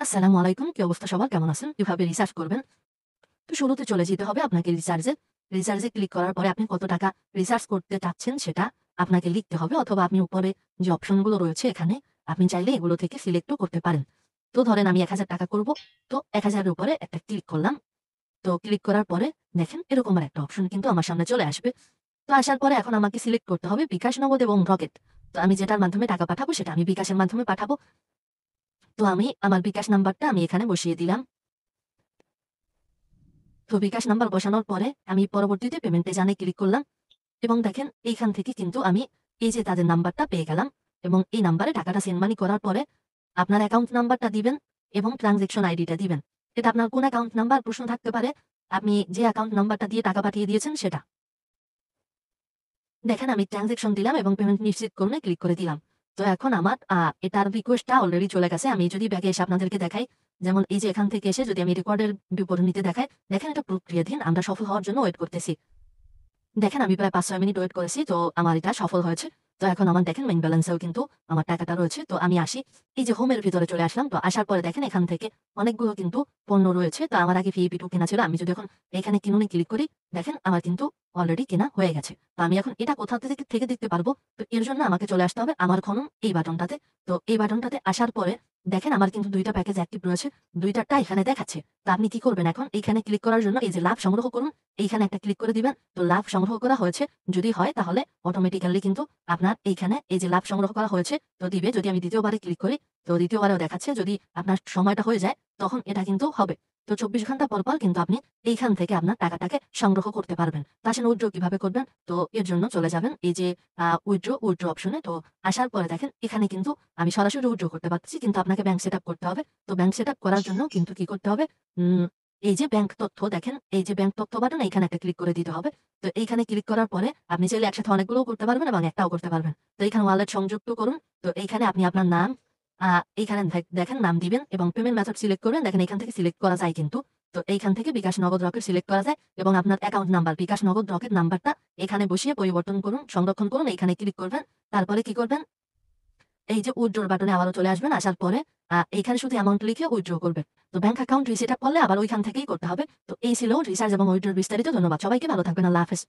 আসসালামু আলাইকুম। কি অবস্থা সবার? কেমন আছেন? কিভাবে রিসার্চ করবেন? তো শুরুতে চলে যেতে হবে আপনাকে রিসার্চে। রিসার্চে ক্লিক করার পরে আপনি কত টাকা রিসার্চ করতে চাচ্ছেন সেটা আপনাকে লিখতে হবে, অথবা আপনি উপরে যে অপশনগুলো রয়েছে এখানে আপনি চাইলে এগুলো থেকে সিলেক্টও করতে পারেন। তো ধরেন আমি ৳১,০০০ করব। তো ১,০০০ এর উপরে একটা ক্লিক করলাম। তো ক্লিক করার পরে দেখেন এরকম একটা অপশন কিন্তু আমার সামনে চলে আসবে। তো আসার পরে এখন আমাকে সিলেক্ট করতে হবে বিকাশ, নগদ এবং রকেট। তো আমি যেটার মাধ্যমে টাকা পাঠাবো সেটা আমি বিকাশের মাধ্যমে পাঠাবো। তো আমি আমার বিকাশ নাম্বারটা আমি এখানে বসিয়ে দিলাম। তো বিকাশ নাম্বার বসানোর পরে আমি পরবর্তীতে পেমেন্টে জানে ক্লিক করলাম এবং দেখেন এইখান থেকে কিন্তু আমি এই যে তাদের নাম্বারটা পেয়ে গেলাম এবং এই নাম্বারে টাকাটা সেন্ড মানি করার পরে আপনার অ্যাকাউন্ট নাম্বারটা দিবেন এবং ট্রান্সেকশন আইডিটা দিবেন। এটা আপনার কোন অ্যাকাউন্ট নাম্বার প্রশ্ন থাকতে পারে। আপনি যে অ্যাকাউন্ট নাম্বারটা দিয়ে টাকা পাঠিয়ে দিয়েছেন সেটা। দেখেন আমি ট্রান্সেকশন দিলাম এবং পেমেন্ট নিশ্চিত করলে ক্লিক করে দিলাম। তো এখন আমার এটার রিকোয়েস্টটা অলরেডি চলে গেছে। আমি যদি ব্যাকে এসে আপনাদেরকে দেখাই, যেমন এই যে এখান থেকে এসে যদি আমি রেকর্ডের বিবরণীতে দেখাই, দেখেন এটা প্রক্রিয়াধীন। আমরা সফল হওয়ার জন্য ওয়েট করতেছি। দেখেন আমি প্রায় ৫-৬ মিনিট ওয়েট করেছি। তো আমার এটা সফল হয়েছে। তো এখন আমার দেখেন মেইন ব্যালেন্সেও কিন্তু আমার টাকাটা রয়েছে। তো আমি আসি, এই যে হোমের ভিতরে চলে আসলাম। তো আসার পরে দেখেন এখান থেকে অনেকগুলো কিন্তু পণ্য রয়েছে। তো আমার আগে ভিআইপি 2 কেনা ছিল। আমি যদি এখন এখানে কিনুনে ক্লিক করি, দেখেন আমার কিন্তু অলরেডি কেনা হয়ে গেছে। তো আমি এখন এটা কোথা থেকে দেখতে পারবো? তো এর জন্য আমাকে চলে আসতে হবে আমার খনন এই বাটনটাতে। তো এই বাটনটাতে আসার পরে দেখেন আমার কিন্তু ২ টা প্যাকেজ অ্যাক্টিভ রয়েছে। ২ টারটা এখানে দেখাচ্ছে। তো আপনি কি করবেন এখন? এইখানে ক্লিক করার জন্য এই যে লাভ সংগ্রহ করুন, এইখানে একটা ক্লিক করে দিবেন। তো লাভ সংগ্রহ করা হয়েছে যদি হয় তাহলে অটোমেটিক্যালি কিন্তু আপনার এইখানে এই যে লাভ সংগ্রহ করা হয়েছে তো দিবে। যদি আমি ২য় বারে ক্লিক করি, তো ২য় বারেও দেখাচ্ছে। যদি আপনার সময়টা হয়ে যায় তখন এটা কিন্তু হবে। তো ২৪ ঘন্টা পর কিন্তু আপনি এইখান থেকে আপনার টাকাটাকে সংগ্রহ করতে পারবেন। তো আসেন উইথড্র কিভাবে করবেন? তো এর জন্য চলে যাবেন এই যে উইথড্র অপশনে। তো আসার পরে দেখেন এখানে কিন্তু আমি সরাসরি উইথড্র করতে পারতেছি, কিন্তু আপনাকে ব্যাংক সেটআপ করতে হবে। তো ব্যাংক সেটআপ করার জন্য কিন্তু কি করতে হবে? উম এই যে ব্যাংক তথ্য দেখেন, এই যে ব্যাংক তথ্য বাটন এইখানে একটা ক্লিক করে দিতে হবে। তো এইখানে ক্লিক করার পরে আপনি চাইলে একসাথে অনেকগুলোও করতে পারবেন এবং একটাও করতে পারবেন। তো এইখানে ওয়ালেট সংযুক্ত করুন। তো এইখানে আপনি আপনার নাম আ এইখানে দেখেন নাম দিবেন এবং পেমেন্ট মেথড সিলেক্ট করবেন। দেখেন এখান থেকে সিলেক্ট করা যায় কিন্তু। তো এইখান থেকে বিকাশ, নগদ, রকেট সিলেক্ট করা যায় এবং আপনার অ্যাকাউন্ট নাম্বার বিকাশ, নগদ, রকেট নাম্বারটা এখানে বসিয়ে পরিবর্তন করুন, সংরক্ষণ করুন। এইখানে ক্লিক করবেন। তারপরে কি করবেন? এই যে উইথড্র বাটনে আবারও চলে আসবেন। আসার পরে এইখানে শুধু অ্যামাউন্ট লিখে উইথড্র করবেন। তো ব্যাংক অ্যাকাউন্ট রিসেট আপ করলে আবার ওইখান থেকেই করতে হবে। তো এই ছিল রিচার্জ এবং উইথড্রর বিস্তারিত। ধন্যবাদ। সবাইকে ভালো থাকবেন। আল্লাহ হাফেজ।